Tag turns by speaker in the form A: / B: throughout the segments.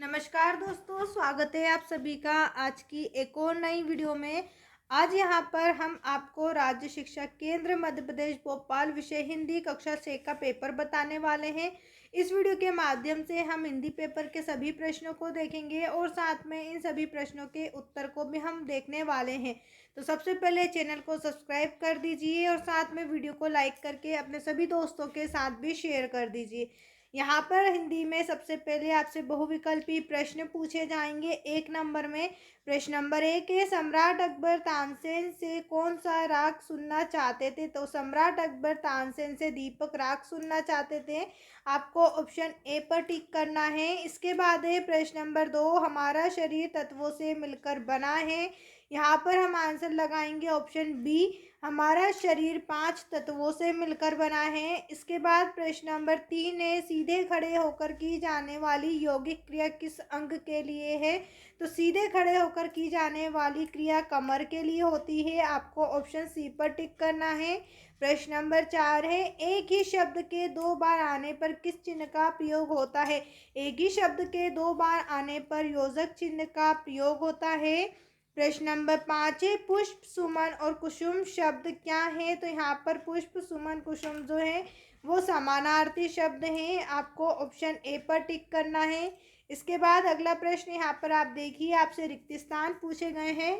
A: नमस्कार दोस्तों, स्वागत है आप सभी का आज की एक और नई वीडियो में। आज यहाँ पर हम आपको राज्य शिक्षा केंद्र मध्य प्रदेश भोपाल विषय हिंदी कक्षा 6 का पेपर बताने वाले हैं। इस वीडियो के माध्यम से हम हिंदी पेपर के सभी प्रश्नों को देखेंगे और साथ में इन सभी प्रश्नों के उत्तर को भी हम देखने वाले हैं। तो सबसे पहले चैनल को सब्सक्राइब कर दीजिए और साथ में वीडियो को लाइक करके अपने सभी दोस्तों के साथ भी शेयर कर दीजिए। यहाँ पर हिंदी में सबसे पहले आपसे बहुविकल्पी प्रश्न पूछे जाएंगे। एक नंबर में प्रश्न नंबर 1 है, सम्राट अकबर तानसेन से कौन सा राग सुनना चाहते थे? तो सम्राट अकबर तानसेन से दीपक राग सुनना चाहते थे। आपको ऑप्शन ए पर टिक करना है। इसके बाद है प्रश्न नंबर 2, हमारा शरीर तत्वों से मिलकर बना है। यहाँ पर हम आंसर लगाएंगे ऑप्शन बी, हमारा शरीर 5 तत्वों से मिलकर बना है। इसके बाद प्रश्न नंबर 3 है, सीधे खड़े होकर की जाने वाली यौगिक क्रिया किस अंग के लिए है? तो सीधे खड़े होकर की जाने वाली क्रिया कमर के लिए होती है। आपको ऑप्शन सी पर टिक करना है। प्रश्न नंबर 4 है, एक ही शब्द के 2 बार आने पर किस चिन्ह का प्रयोग होता है? एक ही शब्द के 2 बार आने पर योजक चिन्ह का प्रयोग होता है। प्रश्न नंबर 5 है, पुष्प सुमन और कुसुम शब्द क्या है? तो यहाँ पर पुष्प सुमन कुसुम जो है वो समानार्थी शब्द हैं। आपको ऑप्शन ए पर टिक करना है। इसके बाद अगला प्रश्न यहाँ पर आप देखिए, आपसे रिक्त स्थान पूछे गए हैं।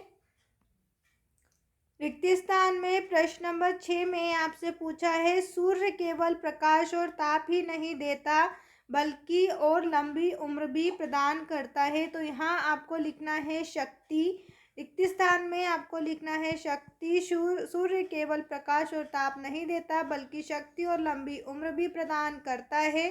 A: रिक्त स्थान में प्रश्न नंबर 6 में आपसे पूछा है, सूर्य केवल प्रकाश और ताप ही नहीं देता बल्कि और लंबी उम्र भी प्रदान करता है। तो यहाँ आपको लिखना है शक्ति। रिक्त स्थान में आपको लिखना है शक्ति। सूर्य केवल प्रकाश और ताप नहीं देता बल्कि शक्ति और लंबी उम्र भी प्रदान करता है।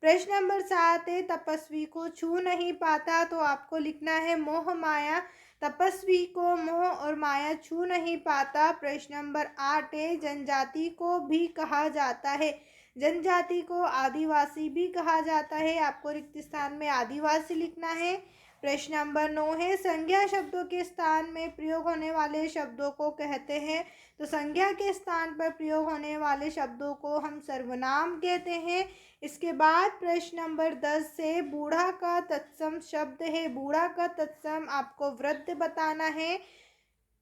A: प्रश्न नंबर 7 है, तपस्वी को छू नहीं पाता। तो आपको लिखना है मोह माया। तपस्वी को मोह और माया छू नहीं पाता। प्रश्न नंबर 8 है, जनजाति को भी कहा जाता है। जनजाति को आदिवासी भी कहा जाता है। आपको रिक्त स्थान में आदिवासी लिखना है। प्रश्न नंबर 9 है, संज्ञा शब्दों के स्थान में प्रयोग होने वाले शब्दों को कहते हैं। तो संज्ञा के स्थान पर प्रयोग होने वाले शब्दों को हम सर्वनाम कहते हैं। इसके बाद प्रश्न नंबर 10 से बूढ़ा का तत्सम शब्द है। बूढ़ा का तत्सम आपको वृद्ध बताना है।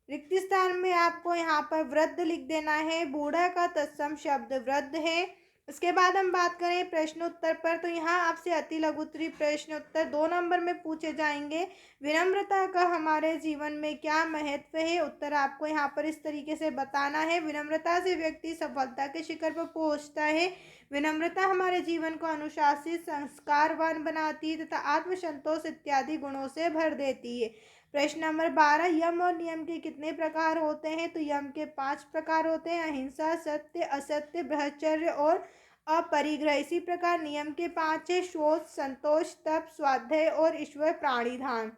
A: रिक्त स्थान में आपको यहाँ पर वृद्ध लिख देना है। बूढ़ा का तत्सम शब्द वृद्ध है। इसके बाद हम बात करें प्रश्न उत्तर पर, तो यहाँ आपसे अति लघु उत्तरीय प्रश्न उत्तर 2 नंबर में पूछे जाएंगे। विनम्रता का हमारे जीवन में क्या महत्व है? उत्तर आपको यहाँ पर इस तरीके से बताना है। विनम्रता से व्यक्ति सफलता के शिखर पर पहुँचता है। विनम्रता हमारे जीवन को अनुशासित संस्कारवान बनाती है तथा आत्मसंतोष इत्यादि गुणों से भर देती है। प्रश्न नंबर 12, यम और नियम के कितने प्रकार होते हैं? तो यम के 5 प्रकार होते हैं, अहिंसा, सत्य, असत्य, ब्रह्मचर्य और अपरिग्रह। इसी प्रकार नियम के 5 है, शोध, संतोष, तप, स्वाध्याय और ईश्वर प्राणिधान।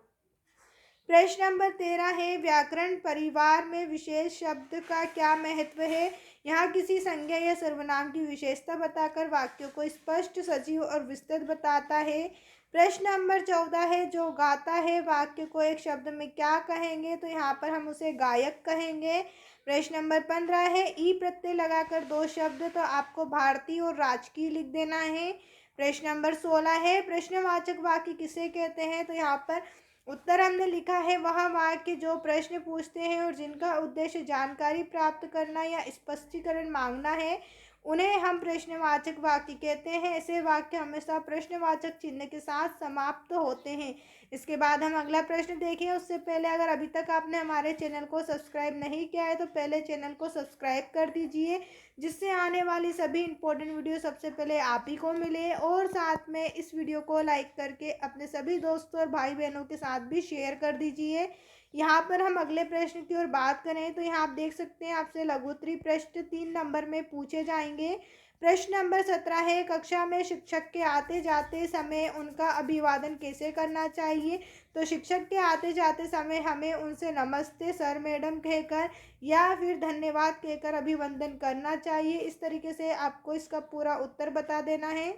A: प्रश्न नंबर 13 है, व्याकरण परिवार में विशेष शब्द का क्या महत्व है? यहाँ किसी संज्ञा या सर्वनाम की विशेषता बताकर वाक्यों को स्पष्ट, सजीव और विस्तृत बताता है। प्रश्न नंबर 14 है, जो गाता है वाक्य को एक शब्द में क्या कहेंगे? तो यहाँ पर हम उसे गायक कहेंगे। प्रश्न नंबर 15 है, ई प्रत्यय लगाकर 2 शब्द। तो आपको भारतीय और राजकीय लिख देना है। प्रश्न नंबर 16 है, प्रश्नवाचक वाक्य किसे कहते हैं? तो यहाँ पर उत्तर हमने लिखा है, वह वाक्य जो प्रश्न पूछते हैं और जिनका उद्देश्य जानकारी प्राप्त करना या स्पष्टीकरण मांगना है, उन्हें हम प्रश्नवाचक वाक्य कहते हैं। ऐसे वाक्य हमेशा प्रश्नवाचक चिन्ह के साथ समाप्त होते हैं। इसके बाद हम अगला प्रश्न देखें उससे पहले अगर अभी तक आपने हमारे चैनल को सब्सक्राइब नहीं किया है तो पहले चैनल को सब्सक्राइब कर दीजिए, जिससे आने वाली सभी इंपॉर्टेंट वीडियो सबसे पहले आप ही को मिले। और साथ में इस वीडियो को लाइक करके अपने सभी दोस्तों और भाई बहनों के साथ भी शेयर कर दीजिए। यहाँ पर हम अगले प्रश्न की ओर बात करें तो यहाँ आप देख सकते हैं, आपसे लघु उत्तरीय प्रश्न 3 नंबर में पूछे जाएंगे। प्रश्न नंबर 17 है, कक्षा में शिक्षक के आते जाते समय उनका अभिवादन कैसे करना चाहिए? तो शिक्षक के आते जाते समय हमें उनसे नमस्ते सर, मैडम कहकर या फिर धन्यवाद कहकर अभिवंदन करना चाहिए। इस तरीके से आपको इसका पूरा उत्तर बता देना है।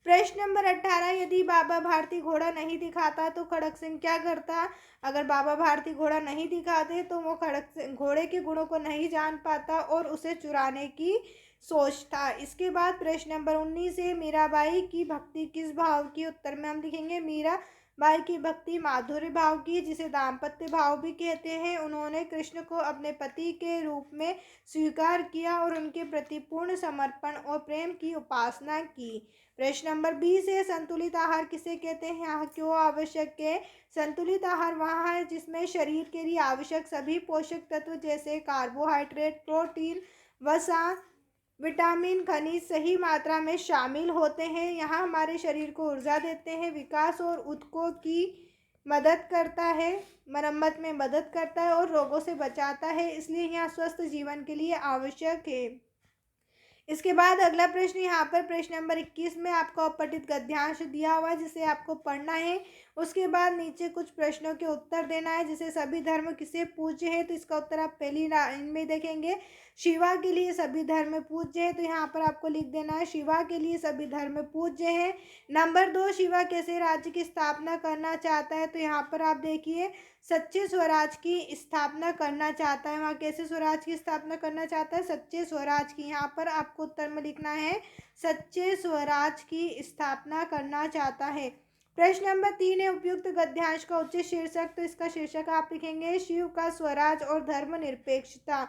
A: प्रश्न नंबर 18, यदि बाबा भारती घोड़ा नहीं दिखाता तो खड़क सिंह क्या करता? अगर बाबा भारती घोड़ा नहीं दिखाते तो वो घोड़े के गुणों को नहीं जान पाता और उसे चुराने की सोच था। इसके बाद प्रश्न नंबर 19 है, मीराबाई की भक्ति किस भाव की? उत्तर में हम लिखेंगे मीराबाई की भक्ति माधुर्य भाव की, जिसे दाम्पत्य भाव भी कहते हैं। उन्होंने कृष्ण को अपने पति के रूप में स्वीकार किया और उनके प्रति पूर्ण समर्पण और प्रेम की उपासना की। प्रश्न नंबर 20 है, संतुलित आहार किसे कहते हैं? यह क्यों आवश्यक है? संतुलित आहार वह है जिसमें शरीर के लिए आवश्यक सभी पोषक तत्व जैसे कार्बोहाइड्रेट, प्रोटीन, वसा, विटामिन, खनिज सही मात्रा में शामिल होते हैं। यहाँ हमारे शरीर को ऊर्जा देते हैं, विकास और ऊतकों की मदद करता है, मरम्मत में मदद करता है और रोगों से बचाता है, इसलिए यह स्वस्थ जीवन के लिए आवश्यक है। इसके बाद अगला प्रश्न यहाँ पर प्रश्न नंबर 21 में आपको अपठित गद्यांश दिया हुआ है जिसे आपको पढ़ना है। उसके बाद नीचे कुछ प्रश्नों के उत्तर देना है, जैसे सभी धर्म किसे पूज्य है, तो इसका उत्तर आप पहली लाइन में देखेंगे। शिवा के लिए सभी धर्म पूज्य है, तो यहाँ पर आपको लिख देना है शिवा के लिए सभी धर्म पूज्य है। नंबर 2, शिवा कैसे राज्य की स्थापना करना चाहता है, तो यहाँ पर आप देखिए सच्चे स्वराज की स्थापना करना चाहता है। वहाँ कैसे स्वराज की स्थापना करना चाहता है? सच्चे स्वराज की। यहाँ पर आपको उत्तर में लिखना है सच्चे स्वराज की स्थापना करना चाहता है। प्रश्न नंबर 3 है, उपयुक्त गद्यांश का उचित शीर्षक, तो इसका शीर्षक आप लिखेंगे शिव का स्वराज और धर्मनिरपेक्षता।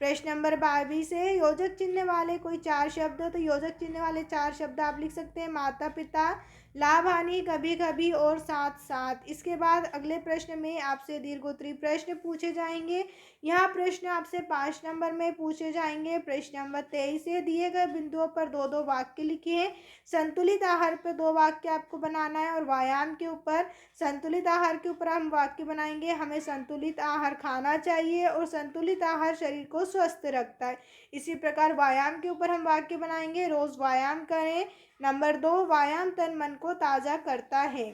A: प्रश्न नंबर 22 है, योजक चिन्ह वाले कोई 4 शब्द, तो योजक चिन्ह वाले 4 शब्द आप लिख सकते हैं माता पिता, लाभ हानि, कभी कभी और साथ साथ। इसके बाद अगले प्रश्न में आपसे दीर्घोत्तरीय प्रश्न पूछे जाएंगे। यह प्रश्न आपसे 5 नंबर में पूछे जाएंगे। प्रश्न नंबर 23 है, दिए गए बिंदुओं पर 2-2 वाक्य लिखिए। संतुलित आहार पर 2 वाक्य आपको बनाना है और व्यायाम के ऊपर, संतुलित आहार के ऊपर हम वाक्य बनाएंगे हमें संतुलित आहार खाना चाहिए और संतुलित आहार शरीर को स्वस्थ रखता है। इसी प्रकार व्यायाम के ऊपर हम वाक्य बनाएंगे रोज व्यायाम करें। नंबर 2, व्यायाम तन मन को ताज़ा करता है।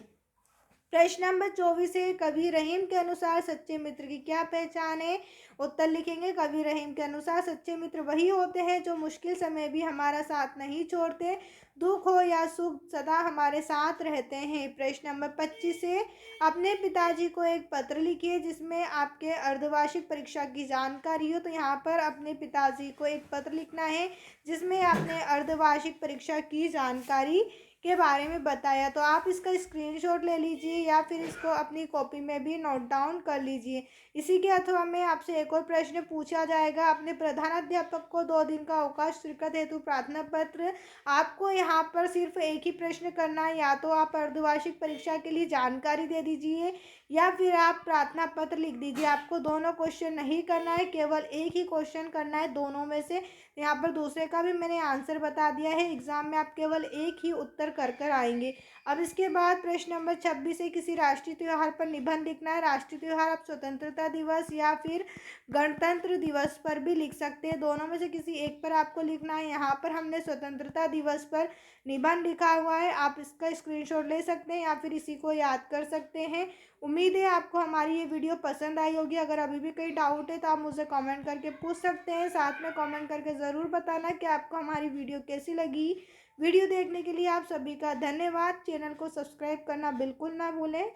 A: प्रश्न नंबर 24 है, कवि रहीम के अनुसार सच्चे मित्र की क्या पहचान है? उत्तर लिखेंगे कवि रहीम के अनुसार सच्चे मित्र वही होते हैं जो मुश्किल समय भी हमारा साथ नहीं छोड़ते, दुख हो या सुख सदा हमारे साथ रहते हैं। प्रश्न नंबर 25 है, अपने पिताजी को एक पत्र लिखिए जिसमें आपके अर्धवार्षिक परीक्षा की जानकारी हो, तो यहाँ पर अपने पिताजी को एक पत्र लिखना है जिसमें आपने अर्धवार्षिक परीक्षा की जानकारी के बारे में बताया। तो आप इसका स्क्रीनशॉट ले लीजिए या फिर इसको अपनी कॉपी में भी नोट डाउन कर लीजिए। इसी के अथवा में आपसे एक और प्रश्न पूछा जाएगा, अपने प्रधानाध्यापक को 2 दिन का अवकाश स्वीकृत हेतु प्रार्थना पत्र। आपको यहाँ पर सिर्फ एक ही प्रश्न करना है, या तो आप अर्धवार्षिक परीक्षा के लिए जानकारी दे दीजिए या फिर आप प्रार्थना पत्र लिख दीजिए। आपको दोनों क्वेश्चन नहीं करना है, केवल एक ही क्वेश्चन करना है दोनों में से। यहाँ पर दूसरे का भी मैंने आंसर बता दिया है, एग्जाम में आप केवल एक ही उत्तर कर आएंगे। अब इसके बाद प्रश्न नंबर 26 है, किसी राष्ट्रीय त्यौहार पर निबंध लिखना है। राष्ट्रीय त्यौहार आप स्वतंत्रता दिवस या फिर गणतंत्र दिवस पर भी लिख सकते हैं, दोनों में से किसी एक पर आपको लिखना है। यहाँ पर हमने स्वतंत्रता दिवस पर निबंध लिखा हुआ है, आप इसका स्क्रीनशॉट ले सकते हैं या फिर इसी को याद कर सकते हैं। उम्मीद है आपको हमारी ये वीडियो पसंद आई होगी। अगर अभी भी कोई डाउट है तो आप मुझसे कमेंट करके पूछ सकते हैं। साथ में कमेंट करके ज़रूर बताना कि आपको हमारी वीडियो कैसी लगी। वीडियो देखने के लिए आप सभी का धन्यवाद। चैनल को सब्सक्राइब करना बिल्कुल ना भूलें।